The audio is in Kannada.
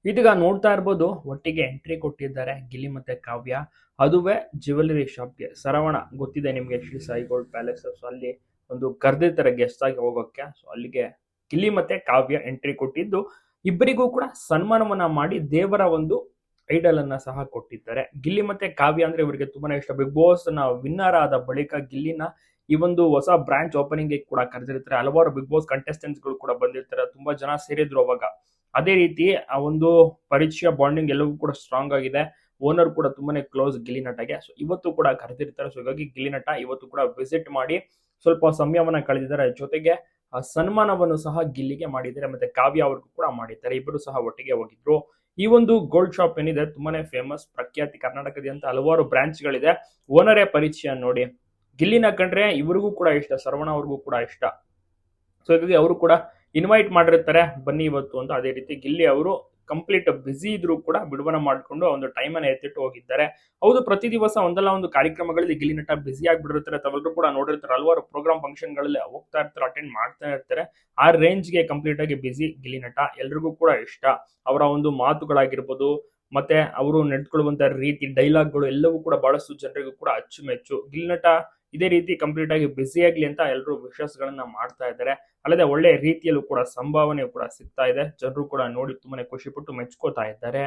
ಇದೀಗ ನೋಡ್ತಾ ಇರ್ಬೋದು ಒಟ್ಟಿಗೆ ಎಂಟ್ರಿ ಕೊಟ್ಟಿದ್ದಾರೆ ಗಿಲ್ಲಿ ಮತ್ತೆ ಕಾವ್ಯ. ಅದುವೇ ಜ್ಯುವೆಲರಿ ಶಾಪ್ಗೆ. ಸರವಣ ಗೊತ್ತಿದೆ ನಿಮ್ಗೆ Shri Sai gold palace. So ಅಲ್ಲಿ ಒಂದು ಕರೆದಿರ್ತಾರೆ ಗೆಸ್ಟ್ ಆಗಿ ಹೋಗೋಕೆ. ಸೊ ಅಲ್ಲಿಗೆ ಗಿಲ್ಲಿ ಮತ್ತೆ ಕಾವ್ಯ ಎಂಟ್ರಿ ಕೊಟ್ಟಿದ್ದು, ಇಬ್ಬರಿಗೂ ಕೂಡ ಸನ್ಮಾನವನ್ನ ಮಾಡಿ ದೇವರ ಒಂದು ಐಡಲ್ ಅನ್ನ ಸಹ ಕೊಟ್ಟಿದ್ದಾರೆ. ಗಿಲ್ಲಿ ಮತ್ತೆ ಕಾವ್ಯ ಅಂದ್ರೆ ಇವರಿಗೆ ತುಂಬಾನೇ ಇಷ್ಟ. ಬಿಗ್ ಬಾಸ್ ನ ವಿನ್ನರ್ ಆದ ಬಳಿಕ ಗಿಲ್ಲಿನ ಈ ಒಂದು ಹೊಸ ಬ್ರಾಂಚ್ ಓಪನಿಂಗ್ ಕೂಡ ಕರೆದಿರ್ತಾರೆ. ಹಲವಾರು ಬಿಗ್ ಬಾಸ್ ಕಂಟೆಸ್ಟೆಂಟ್ಸ್ ಗಳು ಕೂಡ ಬಂದಿರ್ತಾರೆ. ತುಂಬಾ ಜನ ಸೇರಿದ್ರು ಅವಾಗ. ಅದೇ ರೀತಿ ಆ ಒಂದು ಪರಿಚಯ ಬಾಂಡಿಂಗ್ ಎಲ್ಲವೂ ಕೂಡ ಸ್ಟ್ರಾಂಗ್ ಆಗಿದೆ. ಓನರ್ ಕೂಡ ತುಂಬಾನೇ ಕ್ಲೋಸ್ ಗಿಲ್ಲಿ ನಟಗೆ. ಸೊ ಇವತ್ತು ಕೂಡ ಕರೆದಿರ್ತಾರೆ. ಸೊ ಹೀಗಾಗಿ ಗಿಲ್ಲಿ ನಟ ಇವತ್ತು ಕೂಡ ವಿಸಿಟ್ ಮಾಡಿ ಸ್ವಲ್ಪ ಸಮಯವನ್ನ ಕಳೆದಿದ್ದಾರೆ. ಜೊತೆಗೆ ಸನ್ಮಾನವನ್ನು ಸಹ ಗಿಲ್ಲಿಗೆ ಮಾಡಿದ್ದಾರೆ, ಮತ್ತೆ ಕಾವ್ಯ ಅವ್ರಿಗೂ ಕೂಡ ಮಾಡಿದ್ದಾರೆ. ಇಬ್ಬರು ಸಹ ಒಟ್ಟಿಗೆ ಹೋಗಿದ್ರು. ಈ ಒಂದು ಗೋಲ್ಡ್ ಶಾಪ್ ಏನಿದೆ ತುಂಬಾನೇ ಫೇಮಸ್, ಪ್ರಖ್ಯಾತಿ. ಕರ್ನಾಟಕದಾದ್ಯಂತ ಹಲವಾರು ಬ್ರಾಂಚ್ ಗಳಿದೆ. ಓನರೇ ಪರಿಚಯ ನೋಡಿ. ಗಿಲ್ಲಿನ ಕಂಡ್ರೆ ಇವರಿಗೂ ಕೂಡ ಇಷ್ಟ, ಶರವಣ ಅವ್ರಿಗೂ ಕೂಡ ಇಷ್ಟ. ಸೊ ಹೀಗಾಗಿ ಅವರು ಕೂಡ ಇನ್ವೈಟ್ ಮಾಡಿರ್ತಾರೆ ಬನ್ನಿ ಇವತ್ತು ಅಂತ. ಅದೇ ರೀತಿ ಗಿಲ್ಲಿ ಅವರು ಕಂಪ್ಲೀಟ್ ಬಿಸಿ ಇದ್ರು ಕೂಡ ಬಿಡುಗಡೆ ಮಾಡಿಕೊಂಡು ಒಂದು ಟೈಮ್ ಅನ್ನ ಎತ್ತಿಟ್ಟು ಹೋಗಿದ್ದಾರೆ. ಹೌದು, ಪ್ರತಿ ದಿವಸ ಒಂದಲ್ಲ ಒಂದು ಕಾರ್ಯಕ್ರಮಗಳಲ್ಲಿ ಗಿಲ್ಲಿ ನಟ ಬಿಸಿ ಆಗಿಬಿಟ್ಟಿರ್ತಾರೆ. ತಾವೆಲ್ಲರೂ ಕೂಡ ನೋಡಿರ್ತಾರೆ. ಹಲವಾರು ಪ್ರೋಗ್ರಾಮ್ ಫಂಕ್ಷನ್ ಗಳಲ್ಲಿ ಹೋಗ್ತಾ ಇರ್ತಾರೆ, ಅಟೆಂಡ್ ಮಾಡ್ತಾ ಇರ್ತಾರೆ. ಆ ರೇಂಜ್ ಗೆ ಕಂಪ್ಲೀಟ್ ಆಗಿ ಬಿಸಿ ಗಿಲ್ಲಿ ನಟ. ಎಲ್ರಿಗೂ ಕೂಡ ಇಷ್ಟ ಅವರ ಒಂದು ಮಾತುಗಳಾಗಿರ್ಬೋದು, ಮತ್ತೆ ಅವರು ನಡೆದುಕೊಳ್ಳುವಂತ ರೀತಿ, ಡೈಲಾಗ್ಗಳು ಎಲ್ಲವೂ ಕೂಡ ಬಹಳಷ್ಟು ಜನರಿಗೂ ಕೂಡ ಅಚ್ಚುಮೆಚ್ಚು. ಗಿಲ್ಲಿ ನಟ ಇದೇ ರೀತಿ ಕಂಪ್ಲೀಟ್ ಆಗಿ ಬಿಸಿ ಆಗ್ಲಿ ಅಂತ ಎಲ್ಲರೂ ವಿಶಸ್ ಗಳನ್ನ ಮಾಡ್ತಾ ಇದ್ದಾರೆ. ಅಲ್ಲದೆ ಒಳ್ಳೆ ರೀತಿಯಲ್ಲೂ ಕೂಡ ಸಂಭಾವನೆ ಕೂಡ ಸಿಗ್ತಾ ಇದೆ. ಜನರು ಕೂಡ ನೋಡಿ ತುಂಬಾನೇ ಖುಷಿ ಪಟ್ಟು ಮೆಚ್ಕೋತಾ ಇದ್ದಾರೆ.